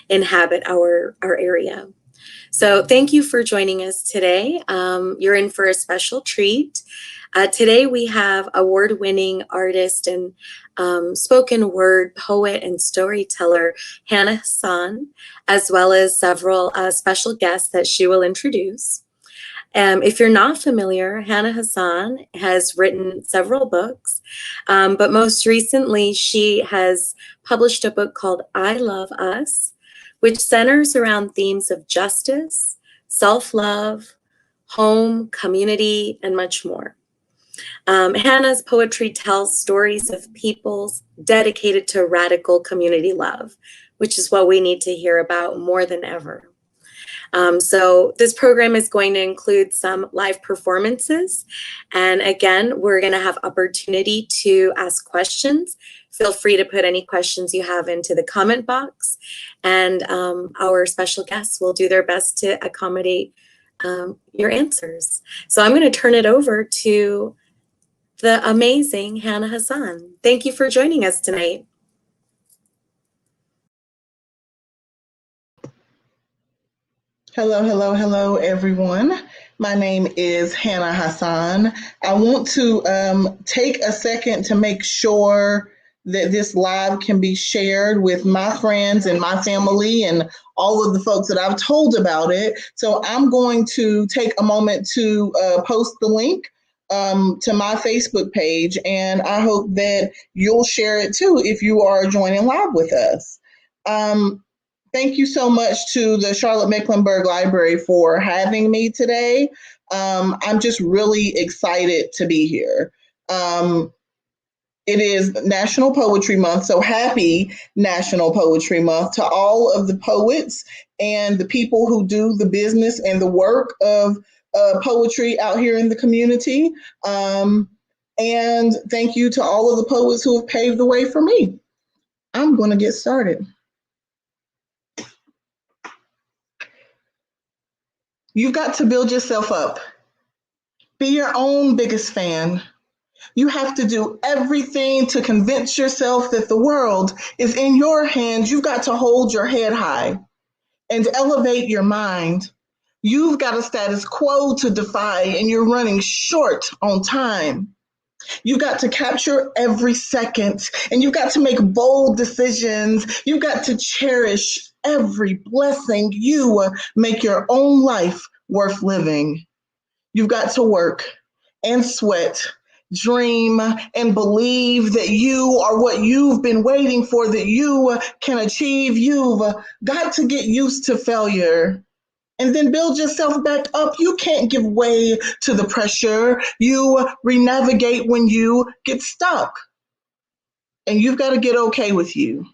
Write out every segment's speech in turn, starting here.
inhabit our area. So thank you for joining us today. You're in for a special treat. Today we have award-winning artist and spoken word poet and storyteller Hannah Hasan, as well as several special guests that she will introduce. If you're not familiar, Hannah Hasan has written several books, but most recently she has published a book called I Love Us, which centers around themes of justice, self-love, home, community, and much more. Hannah's poetry tells stories of peoples dedicated to radical community love, which is what we need to hear about more than ever. So this program is going to include some live performances. And again, we're going to have opportunity to ask questions. Feel free to put any questions you have into the comment box. And our special guests will do their best to accommodate your answers. So I'm going to turn it over to the amazing Hannah Hasan. Thank you for joining us tonight. Hello, hello, hello, everyone. My name is Hannah Hasan. I want to take a second to make sure that this live can be shared with my friends and my family and all of the folks that I've told about it. So I'm going to take a moment to post the link to my Facebook page, and I hope that you'll share it too if you are joining live with us. Thank you so much to the Charlotte Mecklenburg Library for having me today. I'm just really excited to be here. It is National Poetry Month, so happy National Poetry Month to all of the poets and the people who do the business and the work of poetry out here in the community. And thank you to all of the poets who have paved the way for me. I'm going to get started. You've got to build yourself up. Be your own biggest fan. You have to do everything to convince yourself that the world is in your hands. You've got to hold your head high and elevate your mind. You've got a status quo to defy, and you're running short on time. You've got to capture every second, and you've got to make bold decisions. You've got to cherish every blessing. You make your own life worth living. You've got to work and sweat, dream and believe that you are what you've been waiting for, that you can achieve. You've got to get used to failure and then build yourself back up. You can't give way to the pressure. You renavigate when you get stuck. And you've got to get okay with you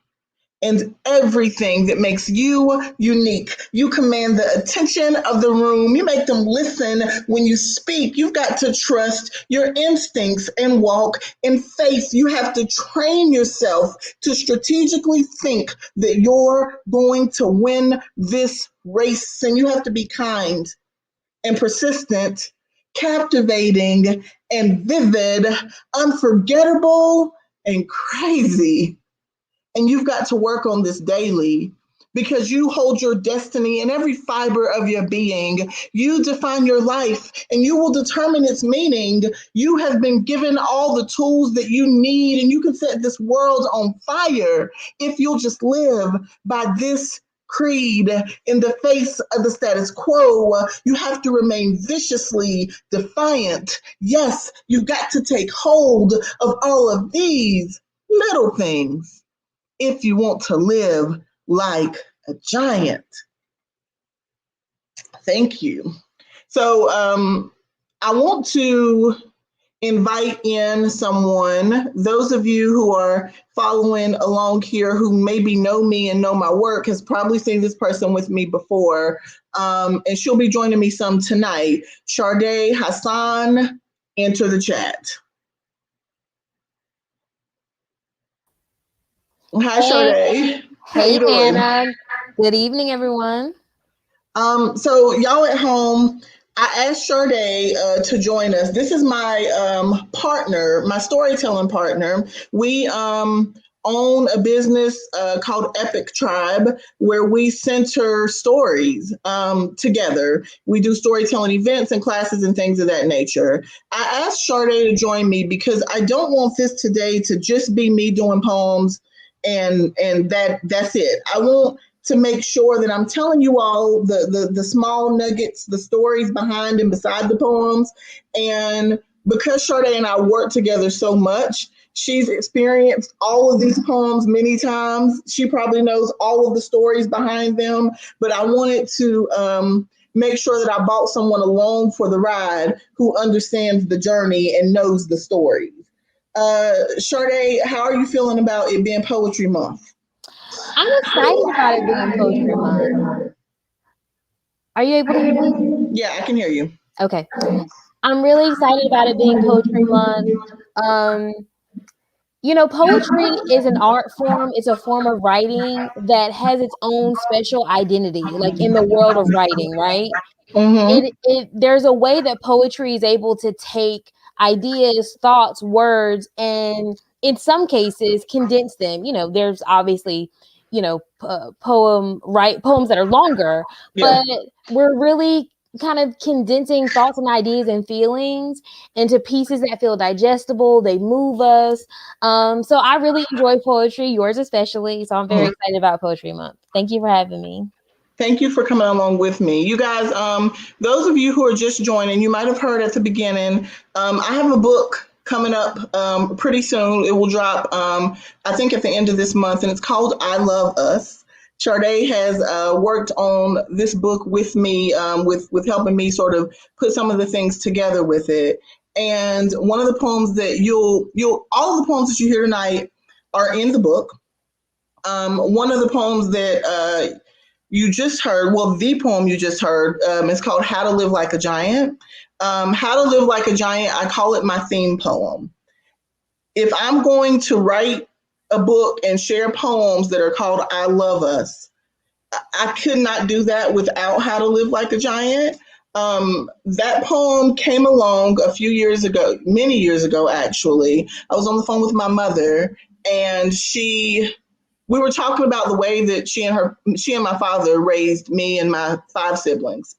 and everything that makes you unique. You command the attention of the room. You make them listen when you speak. You've got to trust your instincts and walk in faith. You have to train yourself to strategically think that you're going to win this race. And you have to be kind and persistent, captivating and vivid, unforgettable and crazy. And you've got to work on this daily because you hold your destiny in every fiber of your being. You define your life and you will determine its meaning. You have been given all the tools that you need, and you can set this world on fire if you'll just live by this creed. In the face of the status quo, you have to remain viciously defiant. Yes, you've got to take hold of all of these little things if you want to live like a giant. Thank you. So I want to invite in someone. Those of you who are following along here who maybe know me and know my work has probably seen this person with me before. And she'll be joining me some tonight. Hannah Hasan, enter the chat. Hi, Sade. How you doing? Hannah. Good evening, everyone. So y'all at home, I asked Sade to join us. This is my partner, my storytelling partner. We own a business called Epic Tribe, where we center stories together. We do storytelling events and classes and things of that nature. I asked Sade to join me because I don't want this today to just be me doing poems and that's it. I want to make sure that I'm telling you all the small nuggets, the stories behind and beside the poems. And because Sade and I work together so much, she's experienced all of these poems many times. She probably knows all of the stories behind them, but I wanted to make sure that I brought someone along for the ride who understands the journey and knows the stories. Sade, how are you feeling about it being Poetry Month? I'm excited about it being Poetry Month. Are you able to hear me? Yeah, I can hear you. Okay. I'm really excited about it being Poetry Month. Poetry is an art form. It's a form of writing that has its own special identity, like in the world of writing, right? Mm-hmm. There's a way that poetry is able to take ideas, thoughts, words, and in some cases condense them. There's obviously poems that are longer, Yeah. but we're really kind of condensing thoughts and ideas and feelings into pieces that feel digestible. They move us. So I really enjoy poetry, yours especially. So I'm very excited about Poetry Month. Thank you for having me. Thank you for coming along with me. You guys, those of you who are just joining, you might have heard at the beginning, I have a book coming up pretty soon. It will drop, I think, at the end of this month, and it's called I Love Us. Sade has worked on this book with me, with helping me sort of put some of the things together with it. And one of the poems that all of the poems that you hear tonight are in the book. One of the poems that you just heard, well, the poem you just heard is called How to Live Like a Giant. How to Live Like a Giant, I call it my theme poem. If I'm going to write a book and share poems that are called I Love Us, I could not do that without How to Live Like a Giant. That poem came along a few years ago, many years ago, actually. I was on the phone with my mother, and we were talking about the way that she and my father raised me and my 5 siblings.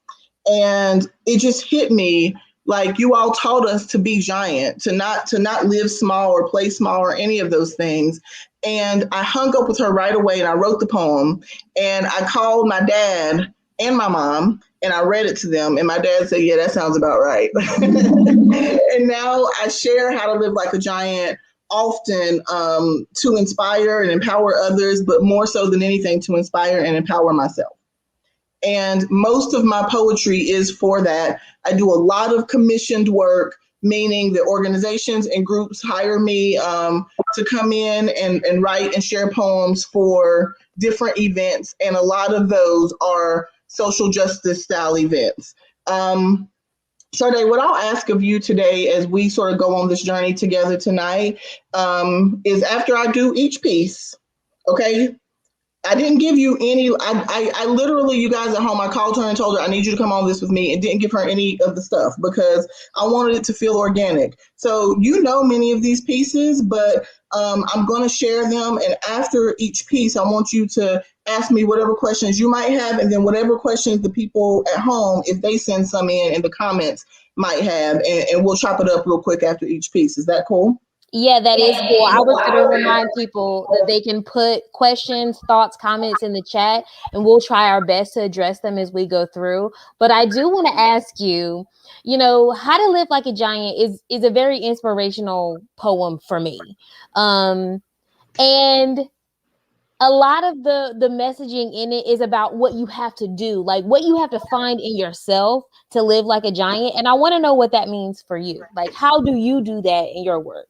And it just hit me like, you all taught us to be giant, to not live small or play small or any of those things. And I hung up with her right away and I wrote the poem, and I called my dad and my mom and I read it to them, and my dad said, yeah, that sounds about right. And now I share How to Live Like a Giant often to inspire and empower others, but more so than anything to inspire and empower myself. And most of my poetry is for that. I do a lot of commissioned work, meaning that organizations and groups hire me to come in and write and share poems for different events. And a lot of those are social justice style events. Sade, what I'll ask of you today as we sort of go on this journey together tonight is, after I do each piece, okay, I didn't give you any. I literally, you guys at home, I called her and told her I need you to come on this with me, and didn't give her any of the stuff because I wanted it to feel organic. So you know many of these pieces, but I'm going to share them. And after each piece, I want you to ask me whatever questions you might have, and then whatever questions the people at home, if they send some in the comments, might have, and we'll chop it up real quick after each piece. Is that cool? Yeah, that is cool. I was going to remind people that they can put questions, thoughts, comments in the chat, and we'll try our best to address them as we go through. But I do want to ask you, How to Live Like a Giant is a very inspirational poem for me. And a lot of the messaging in it is about what you have to do, like what you have to find in yourself to live like a giant. And I want to know what that means for you. Like, how do you do that in your work?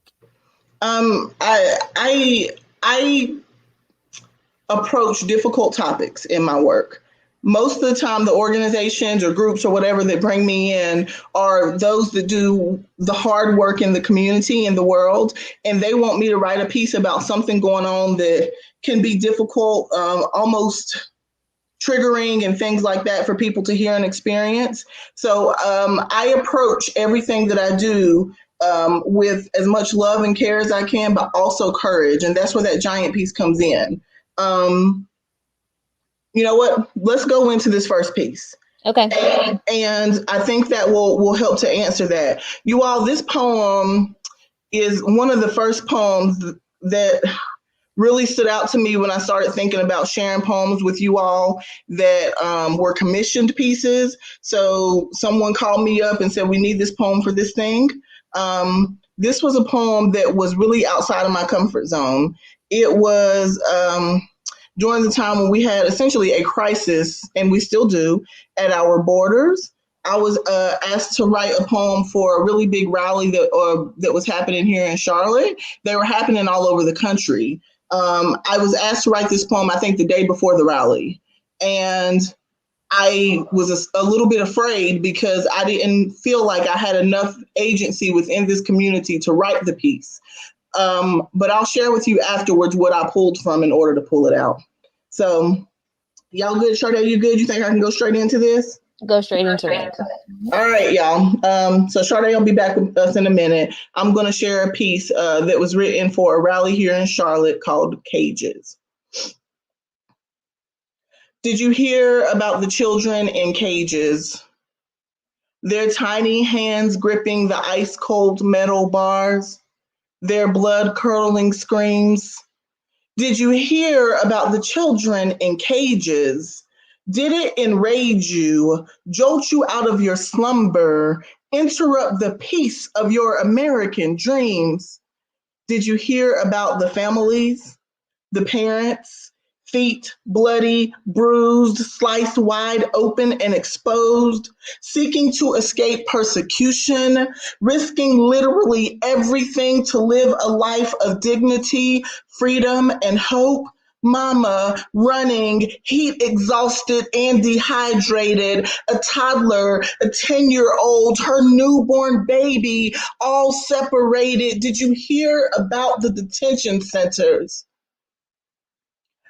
I approach difficult topics in my work. Most of the time, the organizations or groups or whatever that bring me in are those that do the hard work in the community, in the world, and they want me to write a piece about something going on that can be difficult, almost triggering and things like that for people to hear and experience. So I approach everything that I do with as much love and care as I can, but also courage. And that's where that giant piece comes in. You know what? Let's go into this first piece. Okay. And I think that will help to answer that. You all, this poem is one of the first poems that really stood out to me when I started thinking about sharing poems with you all that were commissioned pieces. So someone called me up and said, we need this poem for this thing. This was a poem that was really outside of my comfort zone. It was during the time when we had essentially a crisis, and we still do, at our borders. I was asked to write a poem for a really big rally that was happening here in Charlotte. They were happening all over the country. I was asked to write this poem, I think, the day before the rally. And I was a little bit afraid because I didn't feel like I had enough agency within this community to write the piece. But I'll share with you afterwards what I pulled from in order to pull it out. So, y'all good? Sade, you good? You think I can go straight into this? Go straight into it. All right, y'all. So Sade will be back with us in a minute. I'm going to share a piece that was written for a rally here in Charlotte called Cages. Did you hear about the children in cages? Their tiny hands gripping the ice-cold metal bars, their blood-curdling screams. Did you hear about the children in cages? Did it enrage you, jolt you out of your slumber, interrupt the peace of your American dreams? Did you hear about the families, the parents, feet bloody, bruised, sliced wide open and exposed, seeking to escape persecution, risking literally everything to live a life of dignity, freedom, and hope? Mama running, heat exhausted and dehydrated, a toddler, a 10-year-old, her newborn baby, all separated. Did you hear about the detention centers?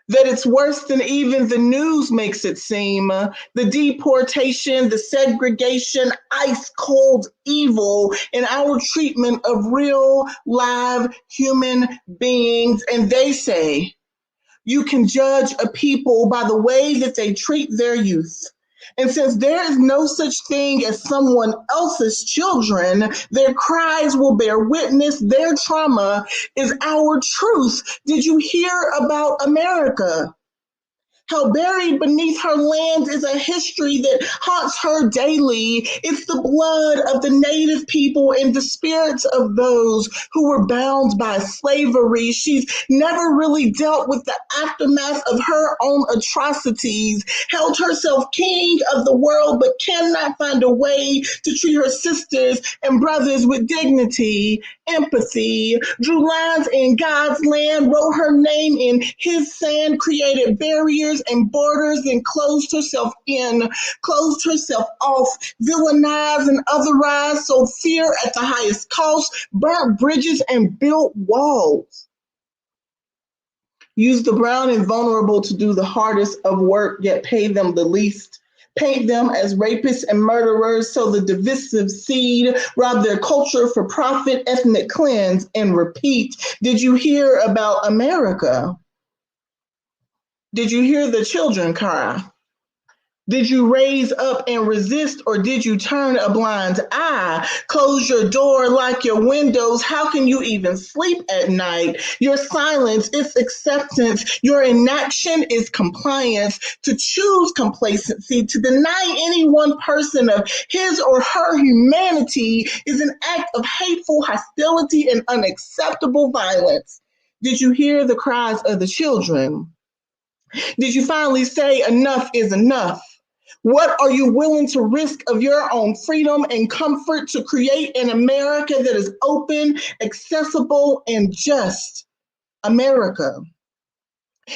That it's worse than even the news makes it seem. The deportation, the segregation, ice cold evil in our treatment of real, live human beings. And they say, you can judge a people by the way that they treat their youth. And since there is no such thing as someone else's children, their cries will bear witness. Their trauma is our truth. Did you hear about America? How buried beneath her land is a history that haunts her daily. It's the blood of the native people and the spirits of those who were bound by slavery. She's never really dealt with the aftermath of her own atrocities, held herself king of the world, but cannot find a way to treat her sisters and brothers with dignity, empathy, drew lines in God's land, wrote her name in his sand, created barriers and borders, and closed herself in, closed herself off, villainized and otherized, sold fear at the highest cost, burnt bridges and built walls. Used the brown and vulnerable to do the hardest of work, yet paid them the least. Paint them as rapists and murderers, sow the divisive seed, rob their culture for profit, ethnic cleanse, and repeat. Did you hear about America? Did you hear the children cry? Did you raise up and resist, or did you turn a blind eye? Close your door, lock your windows. How can you even sleep at night? Your silence is acceptance. Your inaction is compliance. To choose complacency, to deny any one person of his or her humanity is an act of hateful hostility and unacceptable violence. Did you hear the cries of the children? Did you finally say enough is enough? What are you willing to risk of your own freedom and comfort to create an America that is open, accessible, and just? America.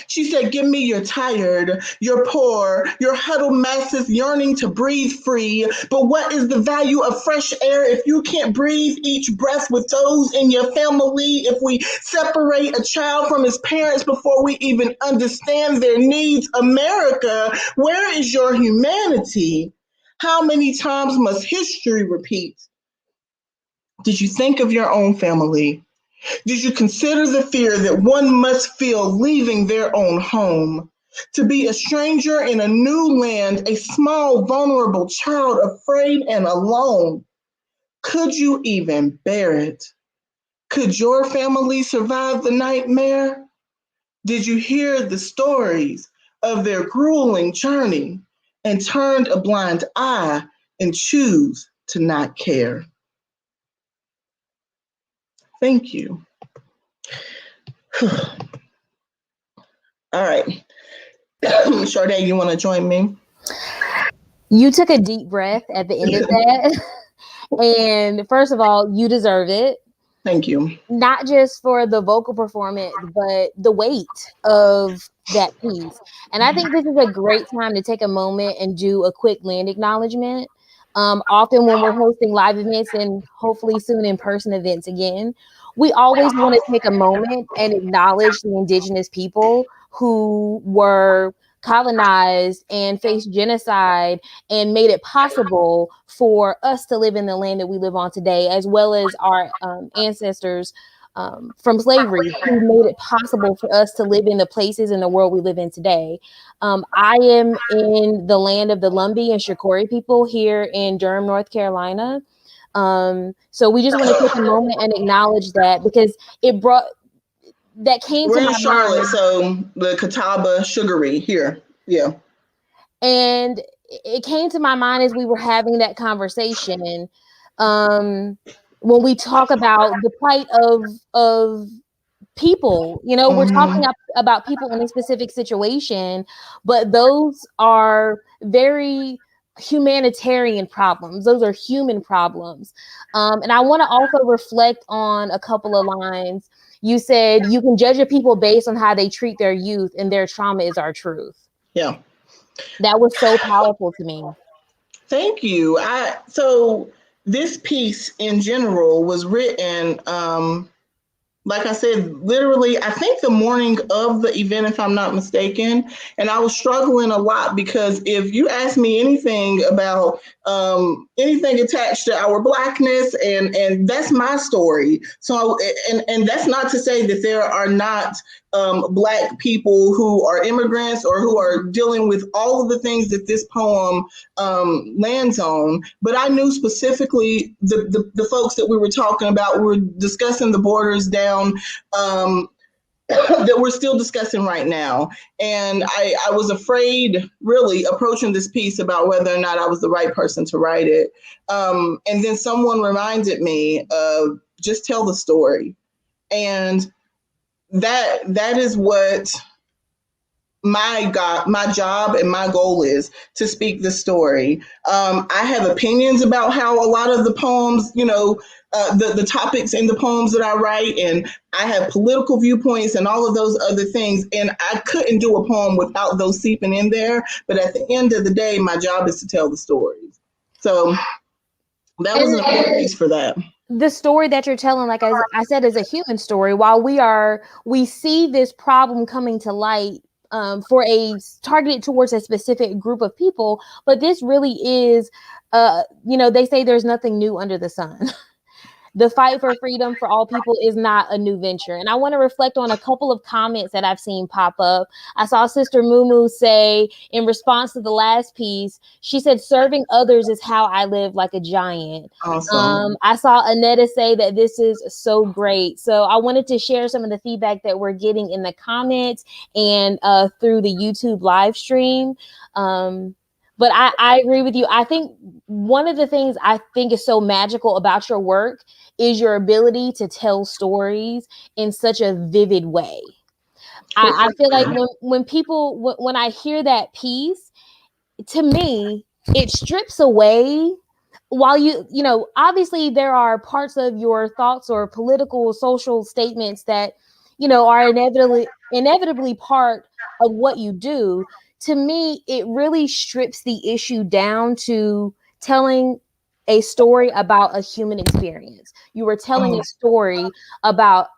She said, give me your tired, your poor, your huddled masses yearning to breathe free. But what is the value of fresh air if you can't breathe each breath with those in your family? If we separate a child from his parents before we even understand their needs? America, where is your humanity? How many times must history repeat? Did you think of your own family? Did you consider the fear that one must feel leaving their own home? To be a stranger in a new land, a small, vulnerable child, afraid and alone. Could you even bear it? Could your family survive the nightmare? Did you hear the stories of their grueling journey and turned a blind eye and choose to not care? Thank you. All right. Sade, you want to join me? You took a deep breath at the end of that. And first of all, you deserve it. Thank you. Not just for the vocal performance, but the weight of that piece. And I think this is a great time to take a moment and do a quick land acknowledgement. Often when we're hosting live events and hopefully soon in-person events again, we always want to take a moment and acknowledge the indigenous people who were colonized and faced genocide and made it possible for us to live in the land that we live on today, as well as our ancestors from slavery who made it possible for us to live in the places in the world we live in today. I am in the land of the Lumbee and Shakori people here in Durham, North Carolina. So we just want to take a moment and acknowledge that, because it brought that came We're to in my Charlotte, mind. so the Catawba Sugary here. Yeah. And it came to my mind as we were having that conversation. When we talk about the plight of people, we're talking about people in a specific situation, but those are very humanitarian problems. Those are human problems. And I want to also reflect on a couple of lines. You said you can judge a people based on how they treat their youth, and their trauma is our truth. Yeah. That was so powerful to me. Thank you. So this piece in general was written, like I said, literally, I think the morning of the event, if I'm not mistaken. And I was struggling a lot because if you ask me anything about anything attached to our Blackness, and that's my story. So, and that's not to say that there are not Black people who are immigrants or who are dealing with all of the things that this poem lands on. But I knew specifically the folks that we were talking about. We were discussing the borders down that we're still discussing right now. And I was afraid, really, approaching this piece about whether or not I was the right person to write it. And then someone reminded me of just tell the story. And that is what my job and my goal is, to speak the story. I have opinions about how a lot of the poems, the topics in the poems that I write, and I have political viewpoints and all of those other things. And I couldn't do a poem without those seeping in there. But at the end of the day, my job is to tell the stories. So that was an important piece for that. The story that you're telling, like as I said, is a human story. While we see this problem coming to light for targeted towards a specific group of people, but this really is, they say there's nothing new under the sun. The fight for freedom for all people is not a new venture. And I want to reflect on a couple of comments that I've seen pop up. I saw Sister Mumu say, in response to the last piece, she said, serving others is how I live like a giant. Awesome. I saw Anetta say that this is so great. So I wanted to share some of the feedback that we're getting in the comments and through the YouTube live stream. But I agree with you. I think one of the things I think is so magical about your work is your ability to tell stories in such a vivid way. I feel like when I hear that piece, to me, it strips away, while obviously there are parts of your thoughts or political social statements that are inevitably part of what you do. To me, it really strips the issue down to telling a story about a human experience. You were telling a story about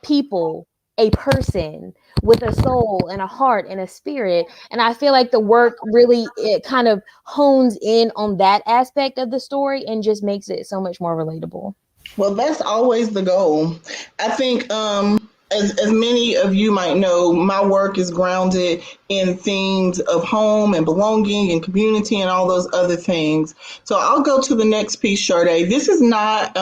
people, a person with a soul and a heart and a spirit. And I feel like the work really, it kind of hones in on that aspect of the story and just makes it so much more relatable. Well, that's always the goal. I think, as many of you might know, my work is grounded in themes of home and belonging and community and all those other things. So I'll go to the next piece, Sade. This was not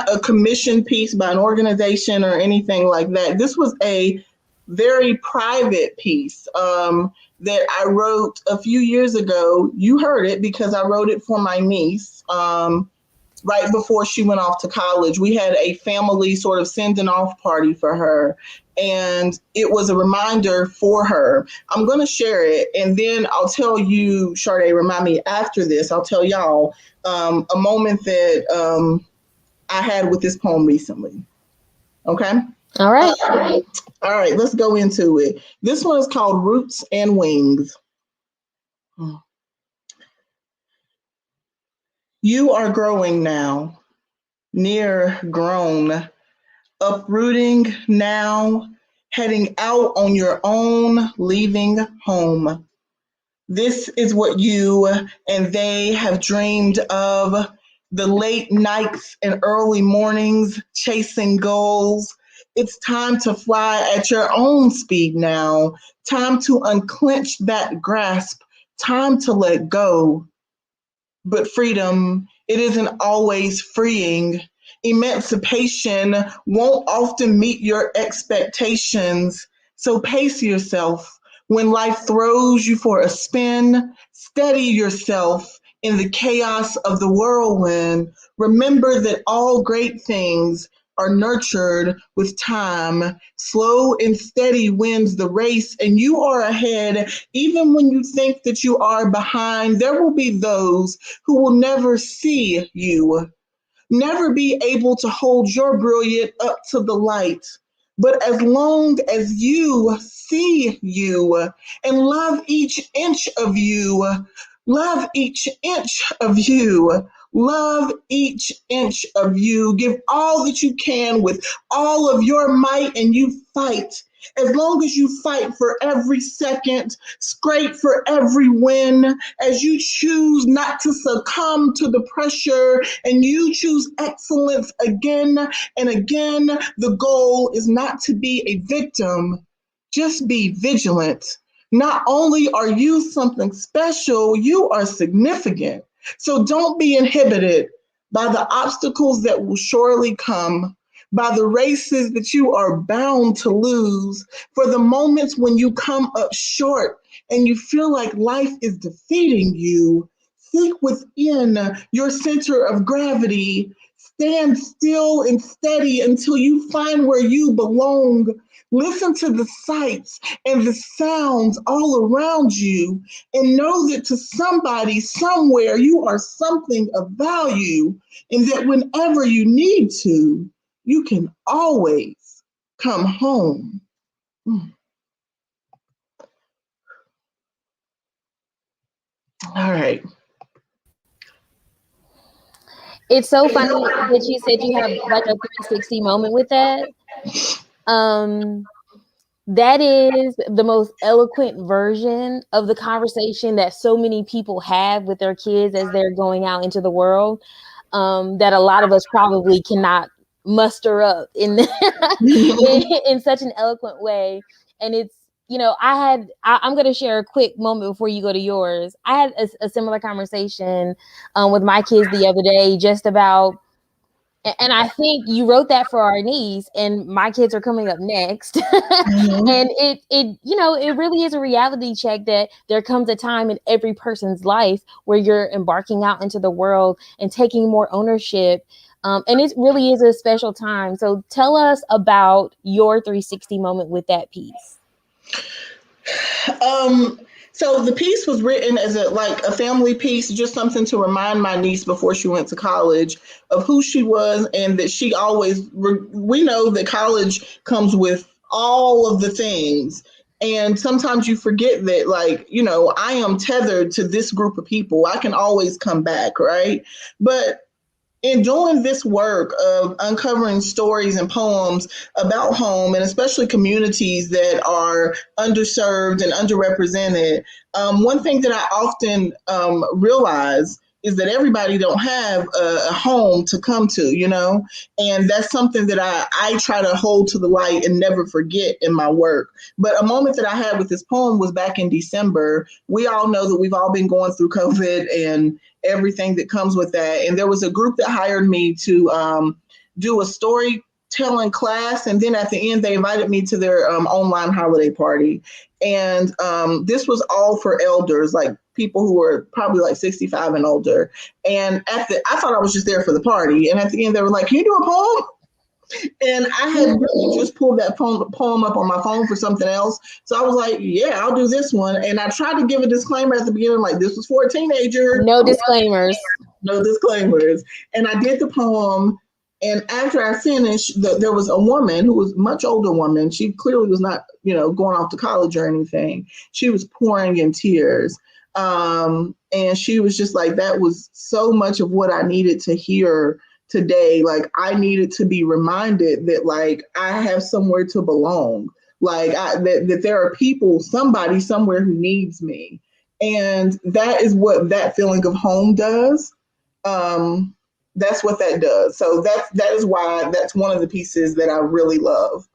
a commissioned piece by an organization or anything like that. This was a very private piece that I wrote a few years ago. You heard it because I wrote it for my niece. Right before she went off to college. We had a family sort of sending off party for her. And it was a reminder for her. I'm going to share it. And then I'll tell you, Sade, remind me after this, I'll tell y'all a moment that I had with this poem recently. Okay? All right. All right, let's go into it. This one is called Roots and Wings. You are growing now, near grown, uprooting now, heading out on your own, leaving home. This is what you and they have dreamed of, the late nights and early mornings chasing goals. It's time to fly at your own speed now, time to unclench that grasp, time to let go. But freedom, it isn't always freeing. Emancipation won't often meet your expectations. So pace yourself. When life throws you for a spin, steady yourself in the chaos of the whirlwind. Remember that all great things are nurtured with time. Slow and steady wins the race, and you are ahead. Even when you think that you are behind, there will be those who will never see you, never be able to hold your brilliance up to the light. But as long as you see you and love each inch of you, love each inch of you, love each inch of you, give all that you can with all of your might, and you fight. As long as you fight for every second, scrape for every win, as you choose not to succumb to the pressure and you choose excellence again and again, the goal is not to be a victim, just be vigilant. Not only are you something special, you are significant. So don't be inhibited by the obstacles that will surely come, by the races that you are bound to lose, for the moments when you come up short and you feel like life is defeating you. Seek within your center of gravity. Stand still and steady until you find where you belong. Listen to the sights and the sounds all around you, and know that to somebody somewhere you are something of value, and that whenever you need to, you can always come home. All right. It's so funny that you said you have like a 360 moment with that. That is the most eloquent version of the conversation that so many people have with their kids as they're going out into the world, that a lot of us probably cannot muster up in in such an eloquent way. And it's, I'm going to share a quick moment before you go to yours. I had a similar conversation with my kids the other day, just about, and I think you wrote that for our niece, and my kids are coming up next. And it really is a reality check that there comes a time in every person's life where you're embarking out into the world and taking more ownership. And it really is a special time. So tell us about your 360 moment with that piece. So the piece was written as a family piece, just something to remind my niece before she went to college of who she was, and that she always, we know that college comes with all of the things. And sometimes you forget that, I am tethered to this group of people. I can always come back, right? But in doing this work of uncovering stories and poems about home, and especially communities that are underserved and underrepresented, one thing that I often realize is that everybody don't have a home to come to, and that's something that I try to hold to the light and never forget in my work. But a moment that I had with this poem was back in December. We all know that we've all been going through COVID and everything that comes with that. And there was a group that hired me to do a storytelling class. And then at the end, they invited me to their online holiday party. And this was all for elders, like people who were probably like 65 and older. And I thought I was just there for the party. And at the end, they were like, "Can you do a poem?" And I had really just pulled that poem up on my phone for something else. So I was like, "Yeah, I'll do this one." And I tried to give a disclaimer at the beginning, like, this was for a teenager. No disclaimers. No disclaimers. And I did the poem. And after I finished, there was a woman who was a much older woman. She clearly was not, going off to college or anything. She was pouring in tears. And she was just like, that was so much of what I needed to hear today. Like, I needed to be reminded that, like, I have somewhere to belong. Like, that there are people, somebody somewhere who needs me. And that is what that feeling of home does. That's what that does. So that is why that's one of the pieces that I really love,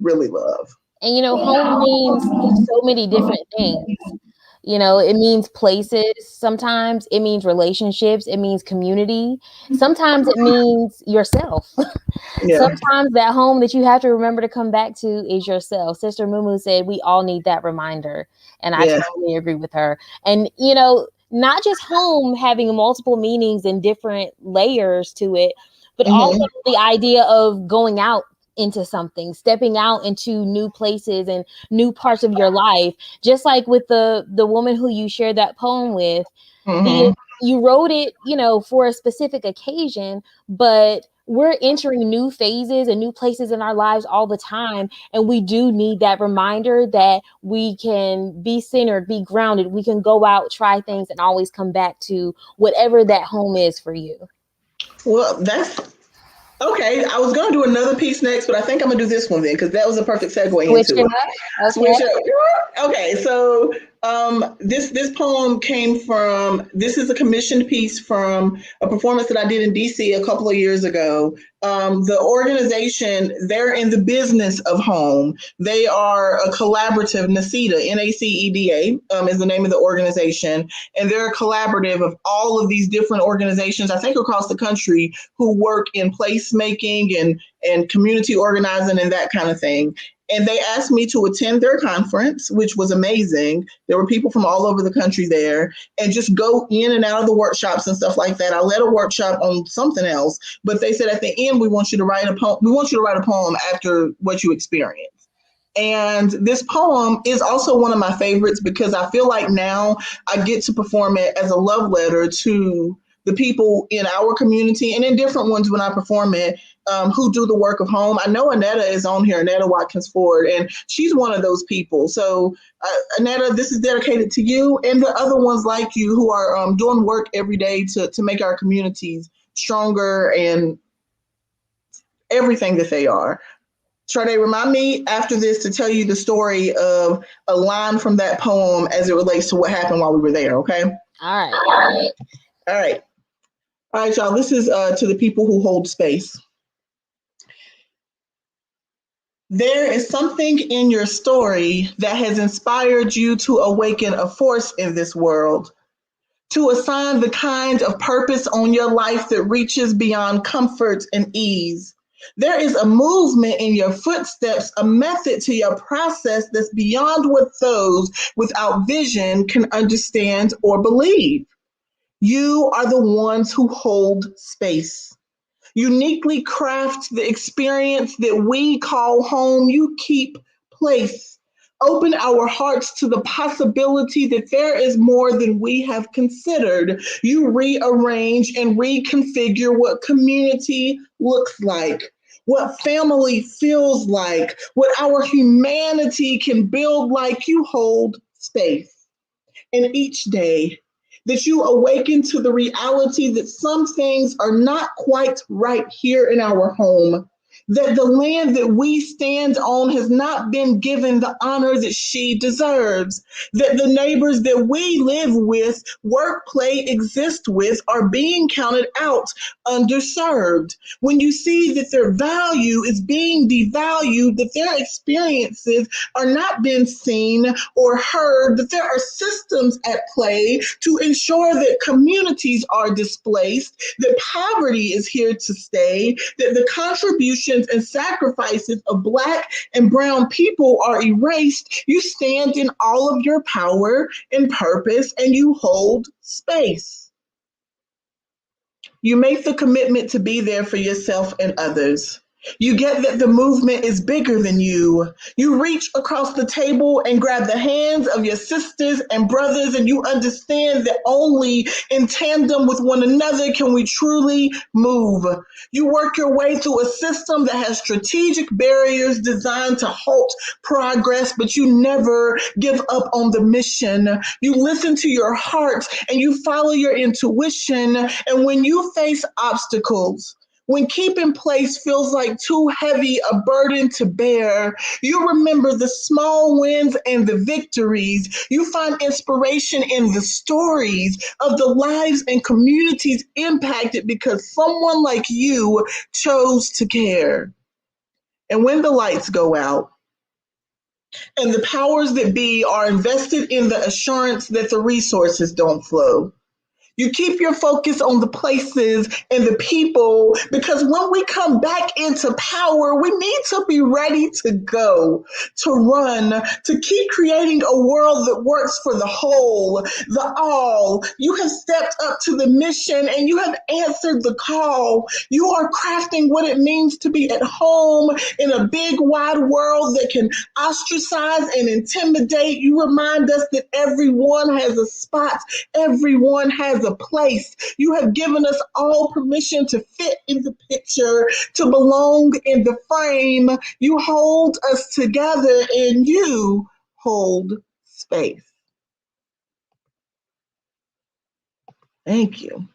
really love. And home means so many different things. It means places. Sometimes it means relationships. It means community. Sometimes it means yourself. Yeah. Sometimes that home that you have to remember to come back to is yourself. Sister Mumu said we all need that reminder. And I totally agree with her. And, not just home having multiple meanings and different layers to it, but also the idea of going out into something, stepping out into new places and new parts of your life. Just like with the woman who you shared that poem with, you wrote it, for a specific occasion, but we're entering new phases and new places in our lives all the time. And we do need that reminder that we can be centered, be grounded. We can go out, try things, and always come back to whatever that home is for you. Well, that's okay. I was going to do another piece next, but I think I'm going to do this one then, because that was a perfect segue into it. Okay. Switch up. Okay, so this poem came from, this is a commissioned piece from a performance that I did in DC a couple of years ago. The organization, they're in the business of home. They are a collaborative, NACEDA, NACEDA is the name of the organization. And they're a collaborative of all of these different organizations, I think across the country, who work in placemaking and community organizing and that kind of thing. And they asked me to attend their conference, which was amazing. There were people from all over the country there, and just go in and out of the workshops and stuff like that. I led a workshop on something else, but they said at the end, we want you to write a poem. We want you to write a poem after what you experienced. And this poem is also one of my favorites because I feel like now I get to perform it as a love letter to the people in our community and in different ones when I perform it, who do the work of home. I know Annetta is on here, Annetta Watkins Ford, and she's one of those people. So Annetta, this is dedicated to you and the other ones like you who are doing work every day to make our communities stronger and everything that they are. Sade, remind me after this to tell you the story of a line from that poem as it relates to what happened while we were there, okay? All right. All right, y'all. This is to the people who hold space. There is something in your story that has inspired you to awaken a force in this world, to assign the kind of purpose on your life that reaches beyond comfort and ease. There is a movement in your footsteps, a method to your process that's beyond what those without vision can understand or believe. You are the ones who hold space. Uniquely craft the experience that we call home. You keep place. Open our hearts to the possibility that there is more than we have considered. You rearrange and reconfigure what community looks like, what family feels like, what our humanity can build like. You hold space. And each day, that you awaken to the reality that some things are not quite right here in our home. that the land that we stand on has not been given the honor that she deserves, that the neighbors that we live with, work, play, exist with are being counted out underserved. When you see that their value is being devalued, that their experiences are not being seen or heard, that there are systems at play to ensure that communities are displaced, that poverty is here to stay, that the contributions and sacrifices of Black and Brown people are erased, you stand in all of your power and purpose and you hold space. You make the commitment to be there for yourself and others. You get that the movement is bigger than you. You reach across the table and grab the hands of your sisters and brothers, and you understand that only in tandem with one another can we truly move. You work your way through a system that has strategic barriers designed to halt progress, but you never give up on the mission. You listen to your heart and you follow your intuition, and when you face obstacles, when keeping place feels like too heavy a burden to bear, you remember the small wins and the victories. You find inspiration in the stories of the lives and communities impacted because someone like you chose to care. And when the lights go out, and the powers that be are invested in the assurance that the resources don't flow, you keep your focus on the places and the people, because when we come back into power, we need to be ready to go, to run, to keep creating a world that works for the whole, the all. You have stepped up to the mission and you have answered the call. You are crafting what it means to be at home in a big, wide world that can ostracize and intimidate. You remind us that everyone has a spot, everyone has a place. You have given us all permission to fit in the picture, to belong in the frame. You hold us together and you hold space. Thank you.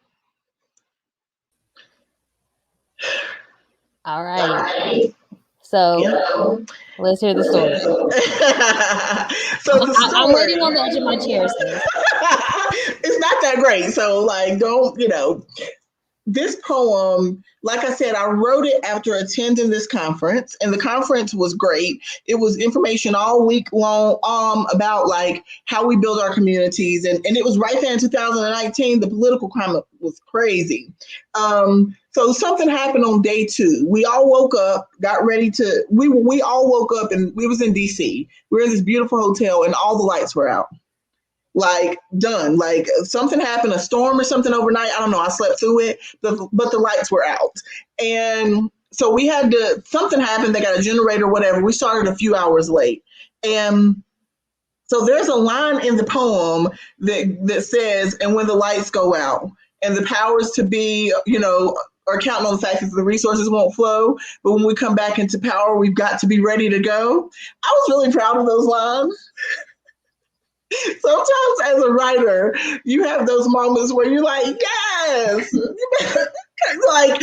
All right. So let's hear the story. So the story. I'm waiting on the edge of my chair, sis. It's not that great. So, like, don't, this poem, like I said, I wrote it after attending this conference, and the conference was great. It was information all week long about like how we build our communities, and it was right there in 2019. The political climate was crazy. So something happened on day 2. We all woke up, got ready to. We all woke up, and we was in DC. We were in this beautiful hotel, and all the lights were out. Like done, like something happened, a storm or something overnight. I don't know. I slept through it, but the lights were out, and so we had to. Something happened. They got a generator, whatever. We started a few hours late, and so there's a line in the poem that says, "And when the lights go out, and the powers to be, are counting on the fact that the resources won't flow, but when we come back into power, we've got to be ready to go." I was really proud of those lines. Sometimes as a writer, you have those moments where you're like, yes, like,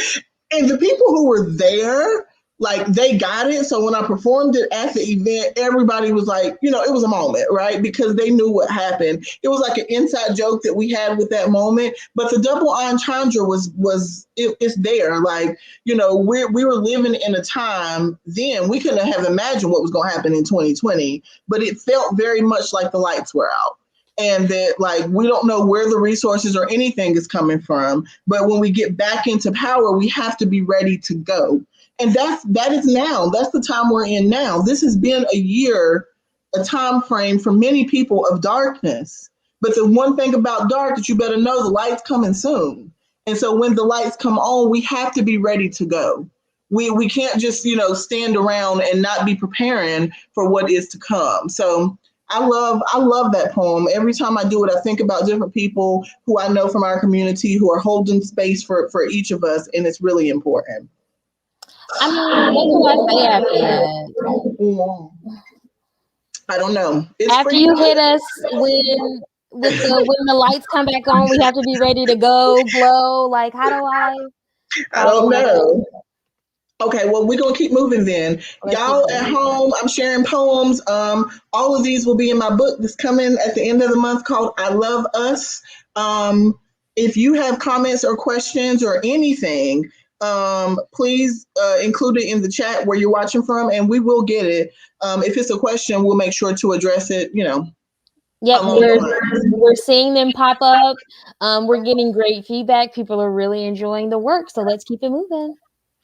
and the people who were there, like they got it. So when I performed it at the event, everybody was like, it was a moment, right? Because they knew what happened. It was like an inside joke that we had with that moment. But the double entendre it's there. Like, we were living in a time then we couldn't have imagined what was going to happen in 2020, but it felt very much like the lights were out. And that, like, we don't know where the resources or anything is coming from. But when we get back into power, we have to be ready to go. And that is now. That's the time we're in now. This has been a year, a time frame for many people of darkness. But the one thing about dark that you better know, the light's coming soon. And so when the lights come on, we have to be ready to go. We can't just, stand around and not be preparing for what is to come. So I love that poem. Every time I do it, I think about different people who I know from our community who are holding space for each of us, and it's really important. I mean, what do I say after that? I don't know. After you hit us when the lights come back on, we have to be ready to go, glow. Like, how do I? I don't know. Okay, well, we're gonna keep moving then. Let's keep Y'all at going. home, I'm sharing poems. All of these will be in my book that's coming at the end of the month called I Love Us. If you have comments or questions or anything, please include it in the chat where you're watching from, and we will get it. If it's a question, we'll make sure to address it, Yep, along the line. we're seeing them pop up. We're getting great feedback. People are really enjoying the work, so let's keep it moving.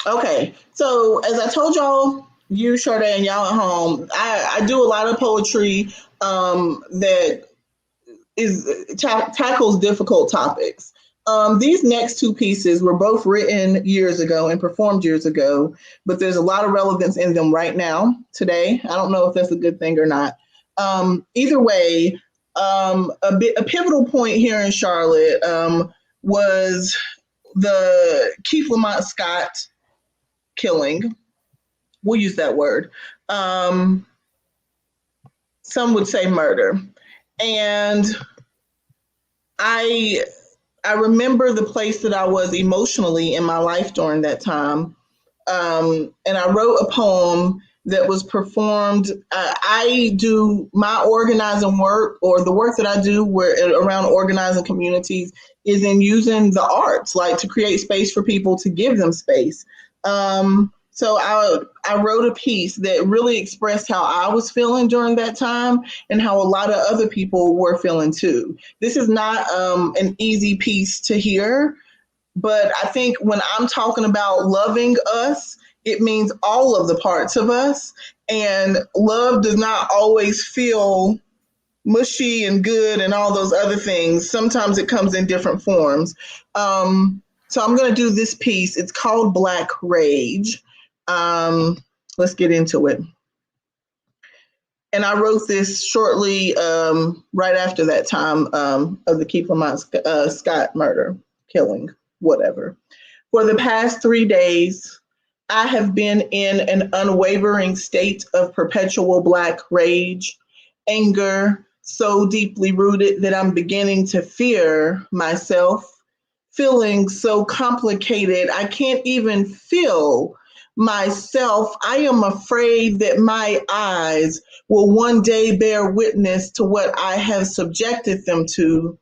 Okay, so as I told y'all, you, Sade, and y'all at home, I do a lot of poetry that tackles difficult topics. These next two pieces were both written years ago and performed years ago, but there's a lot of relevance in them right now, today. I don't know if that's a good thing or not. Either way, a pivotal point here in Charlotte was the Keith Lamont Scott killing. We'll use that word. Some would say murder. And I I remember the place that I was emotionally in my life during that time. And I wrote a poem that was performed. I do my organizing work, or the work that I do around organizing communities, is in using the arts, like to create space for people, to give them space. So I wrote a piece that really expressed how I was feeling during that time and how a lot of other people were feeling too. This is not an easy piece to hear, but I think when I'm talking about loving us, it means all of the parts of us. And love does not always feel mushy and good and all those other things. Sometimes it comes in different forms. So I'm going to do this piece. It's called Black Rage. Let's get into it. And I wrote this shortly right after that time of the Keith Lamont Scott murder, killing, whatever. For the past 3 days, I have been in an unwavering state of perpetual Black rage, anger, so deeply rooted that I'm beginning to fear myself, feelings so complicated I can't even feel myself. I am afraid that my eyes will one day bear witness to what I have subjected them to,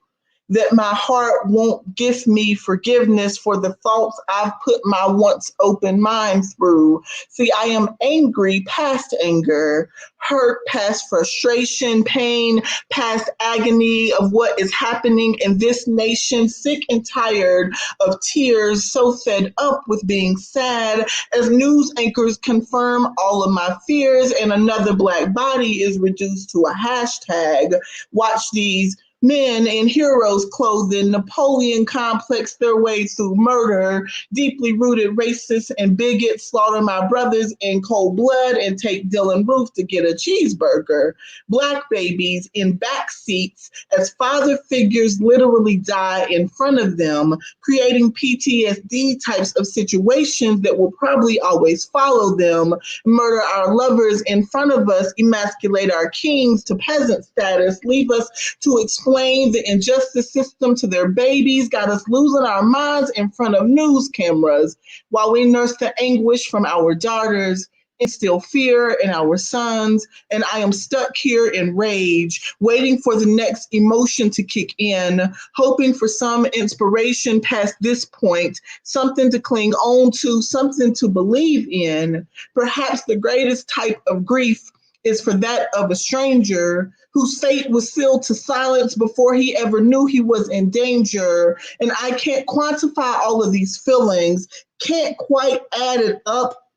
that my heart won't give me forgiveness for the thoughts I've put my once open mind through. See, I am angry past anger, hurt past frustration, pain past agony of what is happening in this nation, sick and tired of tears, so fed up with being sad as news anchors confirm all of my fears and another Black body is reduced to a hashtag. Watch these men in heroes' clothing, Napoleon complex their way through murder, deeply rooted racists and bigots slaughter my brothers in cold blood and take Dylan Roof to get a cheeseburger. Black babies in back seats as father figures literally die in front of them, creating PTSD types of situations that will probably always follow them, murder our lovers in front of us, emasculate our kings to peasant status, leave us to explain the injustice system to their babies, got us losing our minds in front of news cameras while we nurse the anguish from our daughters, instill fear in our sons. And I am stuck here in rage, waiting for the next emotion to kick in, hoping for some inspiration past this point, something to cling on to, something to believe in. Perhaps the greatest type of grief is for that of a stranger whose fate was sealed to silence before he ever knew he was in danger. And I can't quantify all of these feelings, can't quite add it up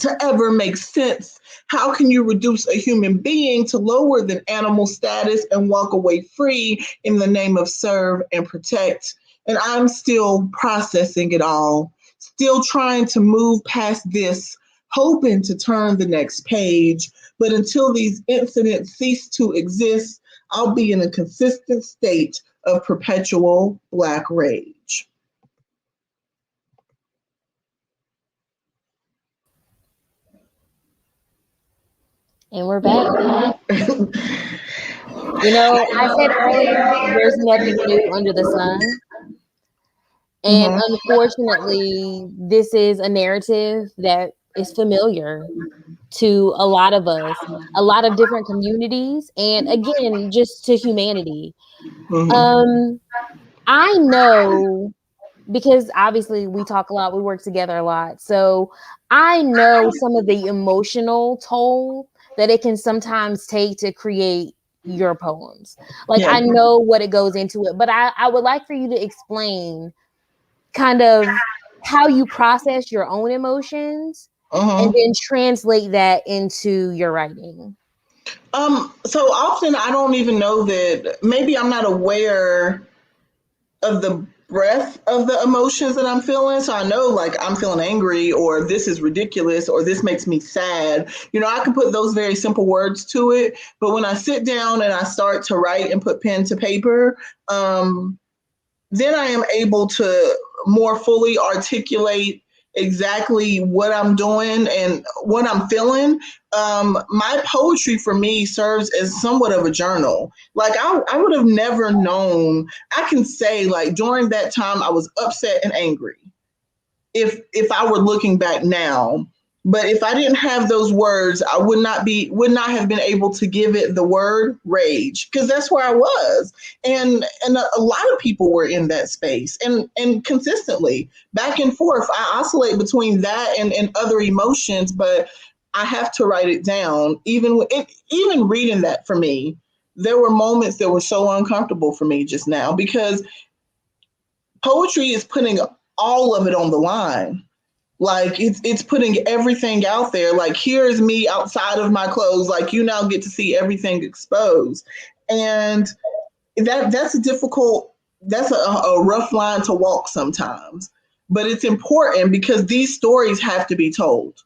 to ever make sense. How can you reduce a human being to lower than animal status and walk away free in the name of serve and protect? And I'm still processing it all, still trying to move past this, hoping to turn the next page. But until these incidents cease to exist, I'll be in a consistent state of perpetual Black rage. And we're back. I said earlier, there's nothing new under the sun. And unfortunately, this is a narrative that is familiar to a lot of us, a lot of different communities, and again, just to humanity. I know, because obviously we talk a lot, we work together a lot. So I know some of the emotional toll that it can sometimes take to create your poems. Like, Yeah. I know what it goes into it, but I would like for you to explain kind of how you process your own emotions and then translate that into your writing. So often I don't even know that, maybe I'm not aware of the breadth of the emotions that I'm feeling. So I know, like, I'm feeling angry, or this is ridiculous, or this makes me sad. You know, I can put those very simple words to it. But when I sit down and I start to write and put pen to paper, then I am able to more fully articulate exactly what I'm doing and what I'm feeling. My poetry for me serves as somewhat of a journal. Like, I would have never known. I can say, like, during that time I was upset and angry, if I were looking back now. But if I didn't have those words, I would not have been able to give it the word rage, because that's where I was. And a lot of people were in that space, and consistently back and forth. I oscillate between that and other emotions, but I have to write it down. Even reading that, for me, there were moments that were so uncomfortable for me just now, because poetry is putting all of it on the line. Like, it's putting everything out there. Like, here's me outside of my clothes. Like, you now get to see everything exposed. And that's a difficult, that's a rough line to walk sometimes. But it's important because these stories have to be told.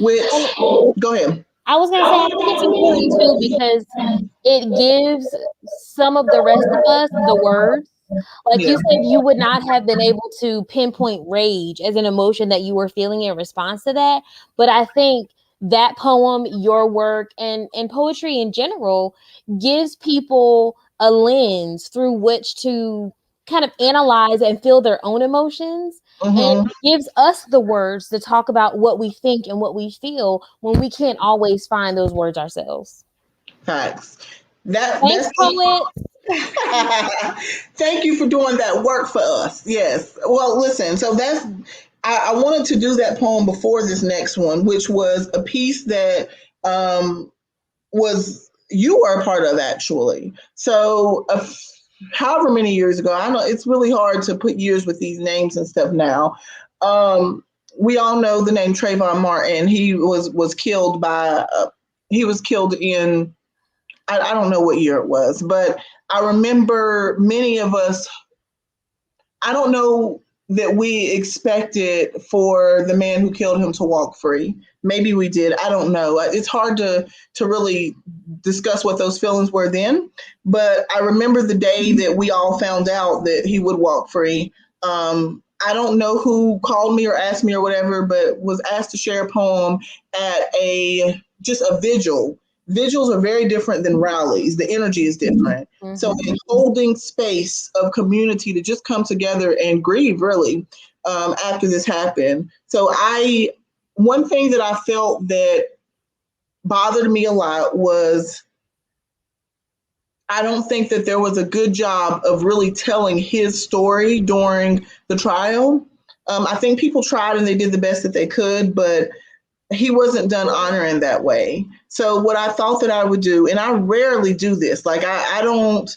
Which, And go ahead. I was going to say, I think it's important too because it gives some of the rest of us the words. Like you Yeah. said, you would not have been able to pinpoint rage as an emotion that you were feeling in response to that. But I think that poem, your work, and poetry in general gives people a lens through which to kind of analyze and feel their own emotions, and Mm-hmm. gives us the words to talk about what we think and what we feel when we can't always find those words ourselves. Facts. Thanks, That's poet. Thank you for doing that work for us. Yes. Well, listen, so I wanted to do that poem before this next one, which was a piece that was you were a part of, actually. So however many years ago, I know it's really hard to put years with these names and stuff now. Um, we all know the name Trayvon Martin. He was killed by he was killed in, I don't know what year it was, but I remember many of us, I don't know that we expected for the man who killed him to walk free. Maybe we did. I don't know. It's hard to really discuss what those feelings were then. But I remember the day that we all found out that he would walk free. I don't know who called me or asked me or whatever, but was asked to share a poem at a vigil. Vigils are very different than rallies. The energy is different. So, in holding space of community to just come together and grieve, really, after this happened. So, one thing that I felt that bothered me a lot was, I don't think that there was a good job of really telling his story during the trial. I think people tried and they did the best that they could, but he wasn't done honoring that way. So what I thought that I would do, and I rarely do this, like, I don't,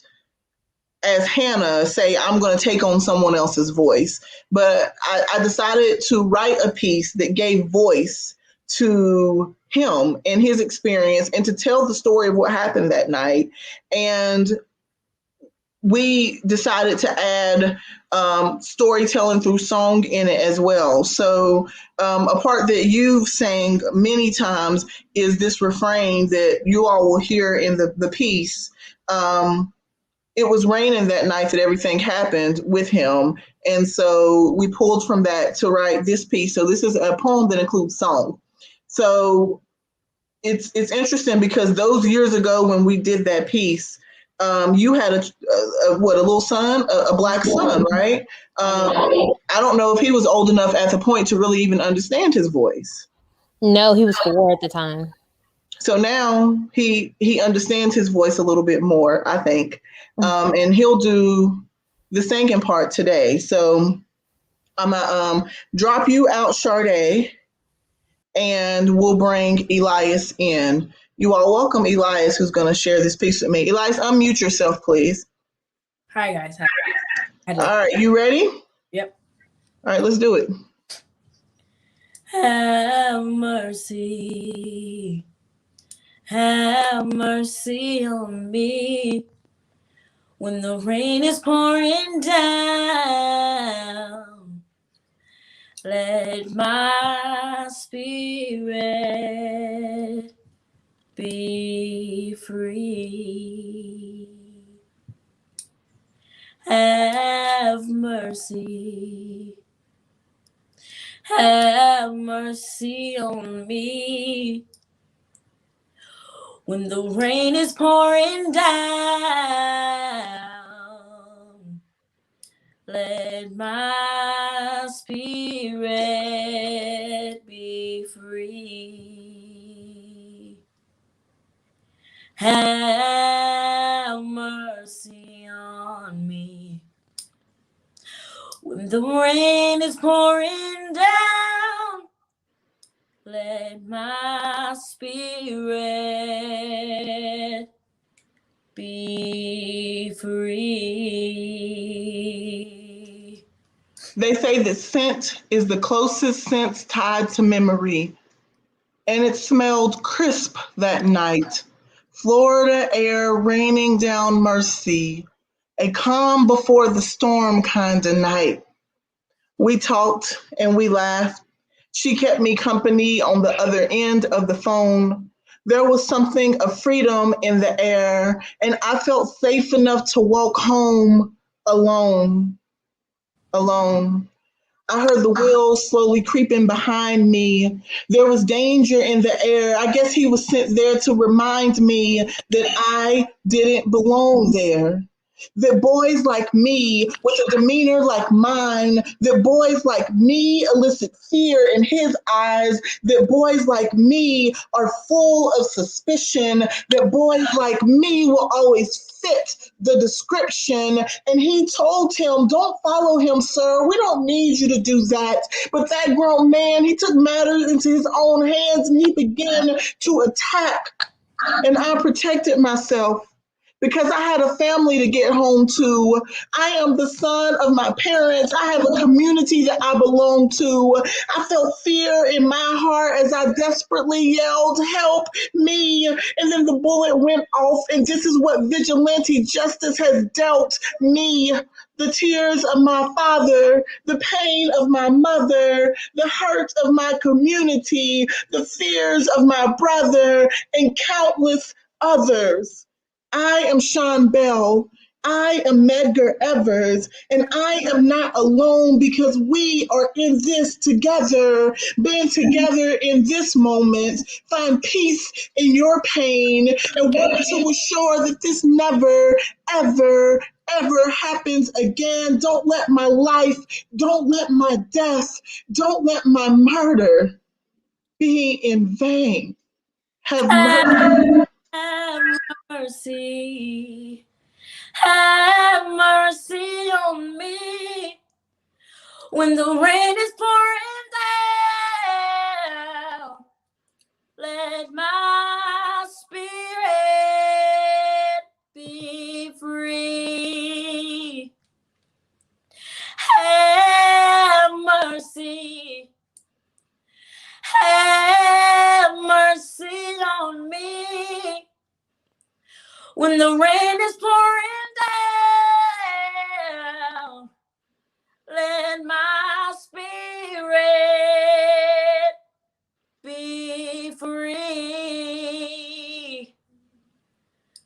as Hannah, say I'm going to take on someone else's voice, but I decided to write a piece that gave voice to him and his experience, and to tell the story of what happened that night. And we decided to add storytelling through song in it as well. So a part that you've sang many times is this refrain that you all will hear in the piece. It was raining that night that everything happened with him. And so we pulled from that to write this piece. So this is a poem that includes song. So it's interesting because those years ago when we did that piece, You had a little son, a black son, right? I don't know if he was old enough at the point to really even understand his voice. No, he was 4 at the time. So now he understands his voice a little bit more, I think, and he'll do the singing part today. So I'm gonna drop you out, Sade, and we'll bring Elias in. You all welcome Elias, who's going to share this piece with me. Elias, unmute yourself, please. Hi, guys. Hi. All right, you ready? Yep. All right, let's do it. Have mercy on me when the rain is pouring down. Let my spirit be free. Have mercy on me when the rain is pouring down. Let my spirit be free. Have mercy on me when the rain is pouring down. Let my spirit be free. They say that scent is the closest sense tied to memory, and it smelled crisp that night. Florida air raining down mercy, a calm before the storm kind of night. We talked and we laughed. She kept me company on the other end of the phone. There was something of freedom in the air, and I felt safe enough to walk home alone. Alone. I heard the wheels slowly creeping behind me. There was danger in the air. I guess he was sent there to remind me that I didn't belong there. That boys like me, with a demeanor like mine, that boys like me elicit fear in his eyes, that boys like me are full of suspicion, that boys like me will always fit the description. And he told him, "Don't follow him, sir. We don't need you to do that." But that grown man, he took matters into his own hands and he began to attack. And I protected myself because I had a family to get home to. I am the son of my parents. I have a community that I belong to. I felt fear in my heart as I desperately yelled, "Help me!" And then the bullet went off, and this is what vigilante justice has dealt me. The tears of my father, the pain of my mother, the hurt of my community, the fears of my brother, and countless others. I am Sean Bell. I am Medgar Evers, and I am not alone because we are in this together. Being together in this moment, find peace in your pain, and want to assure that this never, ever, ever happens again. Don't let my life, don't let my death, don't let my murder be in vain. Have mercy. Have mercy. Have mercy on me when the rain is pouring down. Let my spirit be free. Have mercy. Have mercy on me when the rain is pouring down. Let my spirit be free.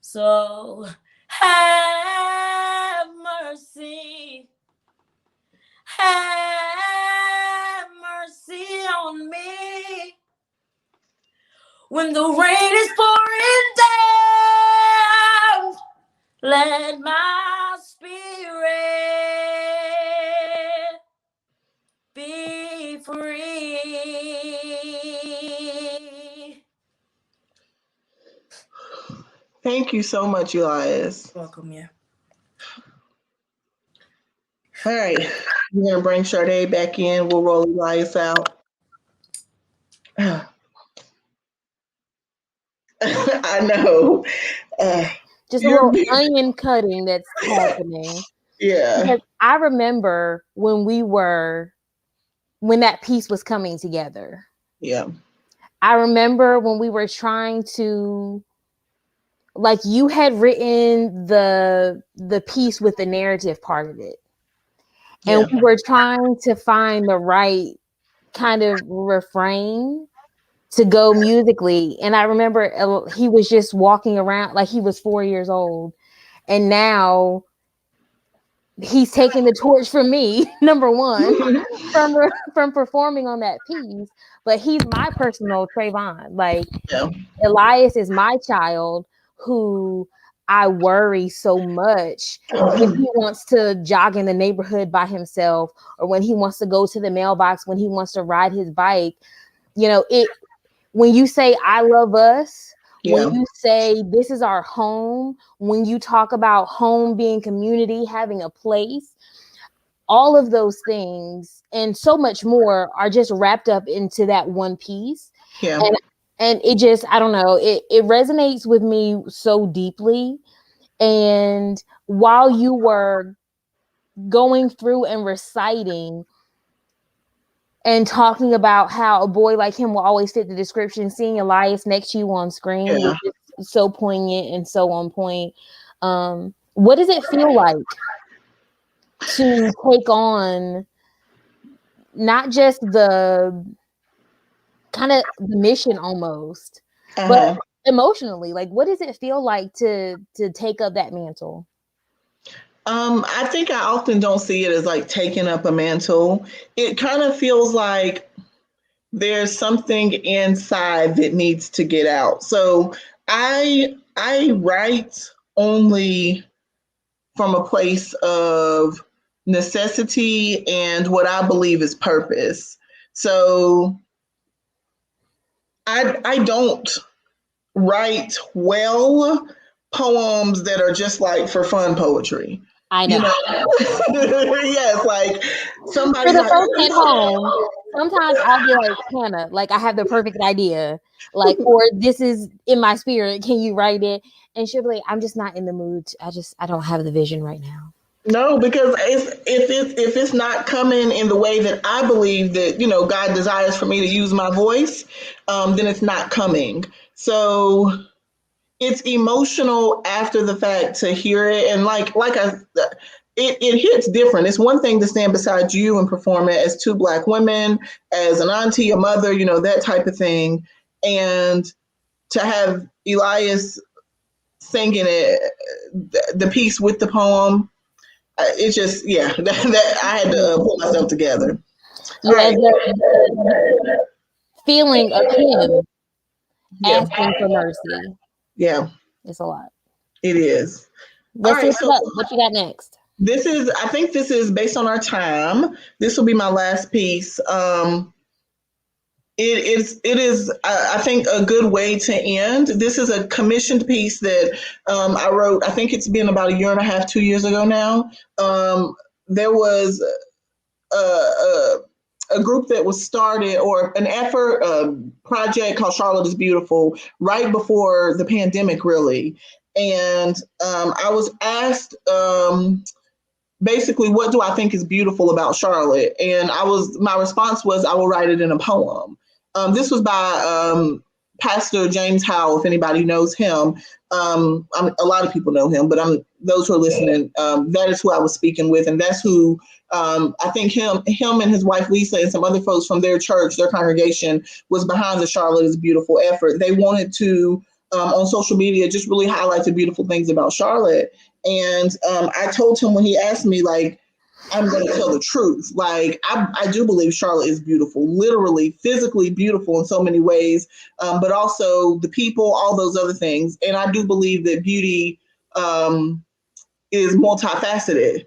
So have mercy. Have mercy on me when the rain is pouring down. let my spirit be free. Thank you so much, Elias. Welcome, yeah. All right, we're going to bring Sade back in. We'll roll Elias out. I know. Just a little onion cutting that's happening. Yeah. Because I remember when that piece was coming together. Yeah. I remember when we were trying to, like, you had written the piece with the narrative part of it. And we were trying to find the right kind of refrain to go musically. And I remember he was just walking around like he was 4 years old. And now he's taking the torch from me, number one, from performing on that piece. But he's my personal Trayvon. Like, Elias is my child who I worry so much when he wants to jog in the neighborhood by himself, or when he wants to go to the mailbox, when he wants to ride his bike. You know, when you say I love us, when you say this is our home, when you talk about home being community, having a place, all of those things and so much more are just wrapped up into that one piece. Yeah. And it just, I don't know, it resonates with me so deeply. And while you were going through and reciting and talking about how a boy like him will always fit the description, seeing Elias next to you on screen was just so poignant and so on point. What does it feel like to take on not just the kind of the mission almost, but emotionally? Like, what does it feel like to take up that mantle? I think I often don't see it as like taking up a mantle. It kind of feels like there's something inside that needs to get out. So I write only from a place of necessity and what I believe is purpose. So I don't write well poems that are just like for fun poetry. I know. Yes, like somebody for the folks at home, sometimes I'll be like, Hannah, like I have the perfect idea, like, or this is in my spirit, can you write it? And she'll be like, I'm just not in the mood. I don't have the vision right now. No, because if it's not coming in the way that I believe that, you know, God desires for me to use my voice, then it's not coming. So it's emotional after the fact to hear it, and it hits different. It's one thing to stand beside you and perform it as two Black women, as an auntie, a mother, you know, that type of thing, and to have Elias singing it, the piece with the poem. It's just, that I had to pull myself together. Yeah, right. The feeling of him asking for mercy. Yeah. It's a lot. It is. Let's see what you got next. I think this is based on our time. This will be my last piece. It is, I think, a good way to end. This is a commissioned piece that I wrote. I think it's been about 1.5 years, 2 years ago now. There was a group that was started, or an effort, a project called Charlotte is Beautiful, right before the pandemic, really. And I was asked, basically, what do I think is beautiful about Charlotte? And my response was, I will write it in a poem. This was by Pastor James Howell, if anybody knows him. A lot of people know him, but those who are listening, that is who I was speaking with, and that's who I think him and his wife Lisa and some other folks from their church, their congregation, was behind the Charlotte is Beautiful effort. They wanted to, on social media, just really highlight the beautiful things about Charlotte. And I told him when he asked me, like, I'm going to tell the truth. Like, I do believe Charlotte is beautiful, literally, physically beautiful in so many ways, but also the people, all those other things. And I do believe that beauty is multifaceted.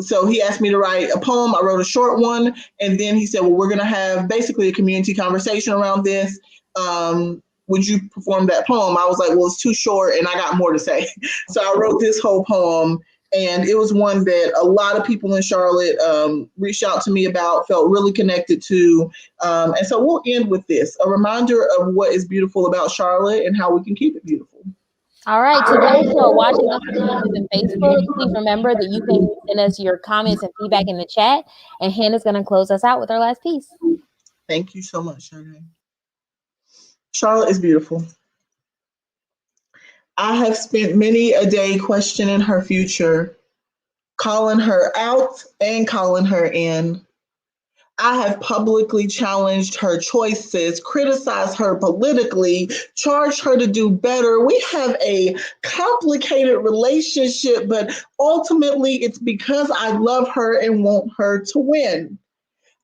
So he asked me to write a poem. I wrote a short one, and then he said, well, we're going to have basically a community conversation around this. Would you perform that poem? I was like, well, it's too short and I got more to say. So I wrote this whole poem, and it was one that a lot of people in Charlotte reached out to me about, felt really connected to. And so we'll end with this, a reminder of what is beautiful about Charlotte and how we can keep it beautiful. All right, to those who are watching us on YouTube and Facebook, please remember that you can send us your comments and feedback in the chat, and Hannah's going to close us out with our last piece. Thank you so much, Charlotte. Charlotte is beautiful. I have spent many a day questioning her future, calling her out and calling her in. I have publicly challenged her choices, criticized her politically, charged her to do better. We have a complicated relationship, but ultimately it's because I love her and want her to win.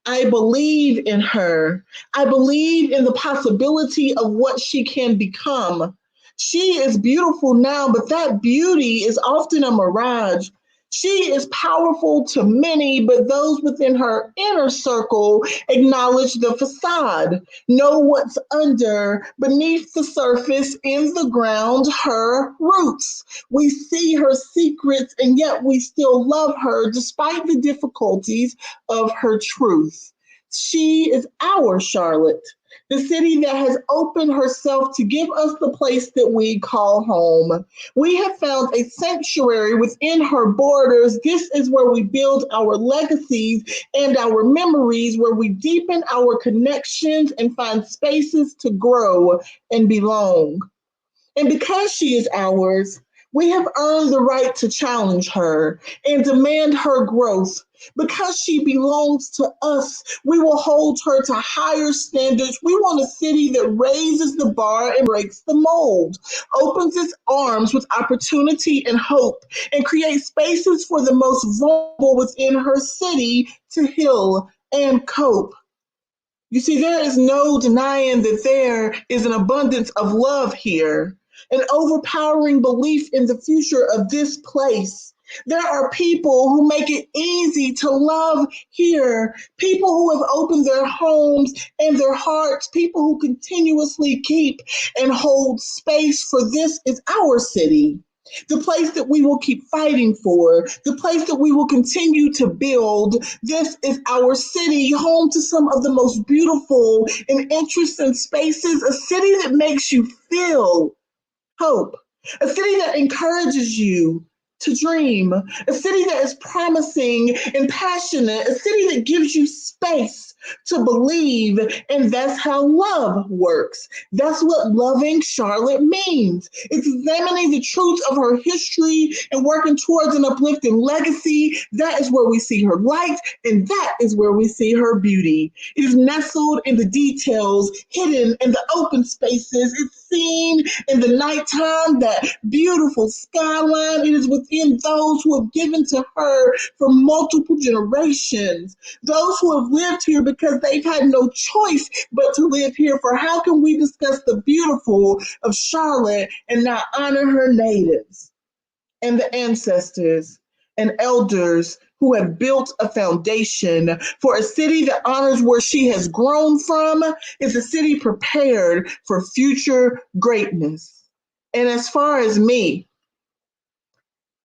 I believe in her. I believe in the possibility of what she can become. She is beautiful now, but that beauty is often a mirage. She is powerful to many, but those within her inner circle acknowledge the facade, know what's under, beneath the surface, in the ground, her roots. We see her secrets, and yet we still love her despite the difficulties of her truth. She is our Charlotte, the city that has opened herself to give us the place that we call home. We have found a sanctuary within her borders. This is where we build our legacies and our memories, where we deepen our connections and find spaces to grow and belong. And because she is ours, we have earned the right to challenge her and demand her growth. Because she belongs to us, we will hold her to higher standards. We want a city that raises the bar and breaks the mold, opens its arms with opportunity and hope, and creates spaces for the most vulnerable within her city to heal and cope. You see, there is no denying that there is an abundance of love here, an overpowering belief in the future of this place. There are people who make it easy to love here, people who have opened their homes and their hearts, people who continuously keep and hold space, for this is our city. The place that we will keep fighting for, the place that we will continue to build. This is our city, home to some of the most beautiful and interesting spaces, a city that makes you feel hope, a city that encourages you to dream, a city that is promising and passionate, a city that gives you space to believe. And that's how love works. That's what loving Charlotte means. It's examining the truth of her history and working towards an uplifting legacy. That is where we see her light, and that is where we see her beauty. It is nestled in the details, hidden in the open spaces. It's seen in the nighttime, that beautiful skyline. It is within those who have given to her for multiple generations, those who have lived here because they've had no choice but to live here. For how can we discuss the beautiful of Charlotte and not honor her natives and the ancestors and elders who have built a foundation? For a city that honors where she has grown from is a city prepared for future greatness. And as far as me,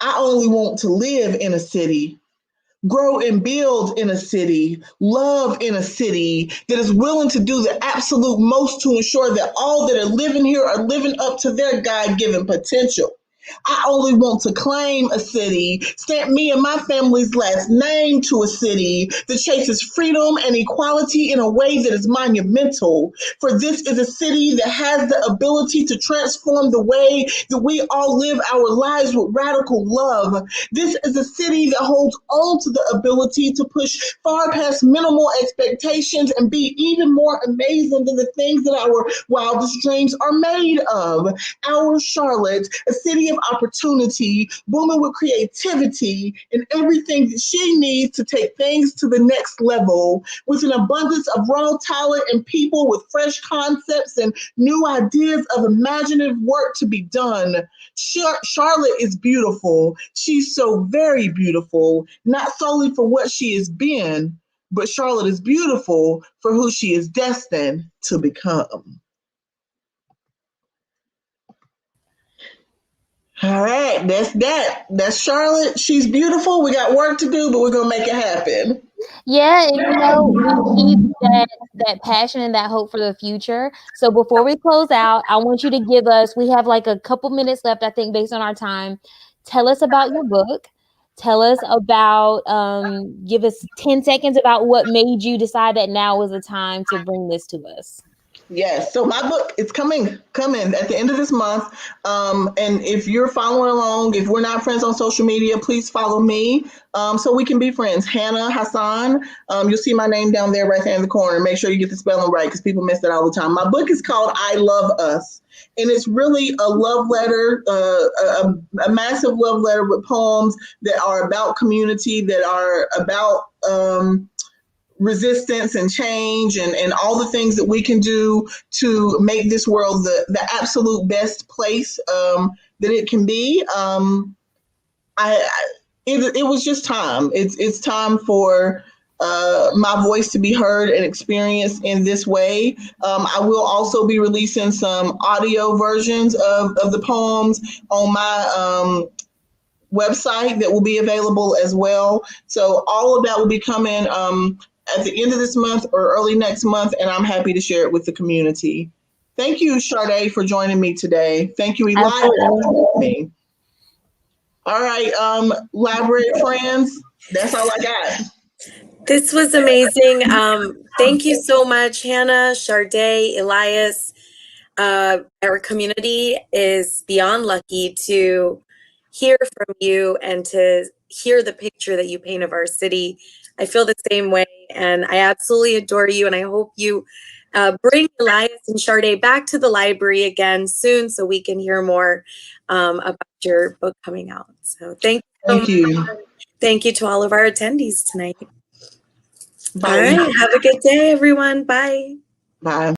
I only want to live in a city, grow and build in a city, love in a city that is willing to do the absolute most to ensure that all that are living here are living up to their God-given potential. I only want to claim a city, stamp me and my family's last name to a city that chases freedom and equality in a way that is monumental. For this is a city that has the ability to transform the way that we all live our lives with radical love. This is a city that holds on to the ability to push far past minimal expectations and be even more amazing than the things that our wildest dreams are made of. Our Charlotte, a city of of opportunity, booming with creativity and everything that she needs to take things to the next level, with an abundance of raw talent and people with fresh concepts and new ideas of imaginative work to be done. Charlotte is beautiful. She's so very beautiful, not solely for what she has been, but Charlotte is beautiful for who she is destined to become. All right, that's that. That's Charlotte. She's beautiful. We got work to do, but we're gonna make it happen. Yeah, and we keep that passion and that hope for the future. So before we close out, I want you to give us, we have like a couple minutes left, I think, based on our time. Tell us about your book. Tell us about, give us 10 seconds about what made you decide that now is the time to bring this to us. Yes. So my book is coming at the end of this month. And if you're following along, if we're not friends on social media, please follow me so we can be friends. Hannah Hasan. You'll see my name down there right there in the corner. Make sure you get the spelling right because people miss it all the time. My book is called I Love Us. And it's really a love letter, a massive love letter with poems that are about community, that are about resistance and change and all the things that we can do to make this world the absolute best place that it can be. It was just time. It's time for my voice to be heard and experienced in this way. I will also be releasing some audio versions of the poems on my website that will be available as well. So all of that will be coming at the end of this month or early next month, and I'm happy to share it with the community. Thank you, Sade, for joining me today. Thank you, Eli, for joining me. All right, library friends, that's all I got. This was amazing. Thank you so much, Hannah, Sade, Elias. Our community is beyond lucky to hear from you and to hear the picture that you paint of our city. I feel the same way, and I absolutely adore you, and I hope you bring Elias and Sade back to the library again soon so we can hear more about your book coming out. So thank you so much. Thank you to all of our attendees tonight. Bye. All right, have a good day, everyone. Bye. Bye.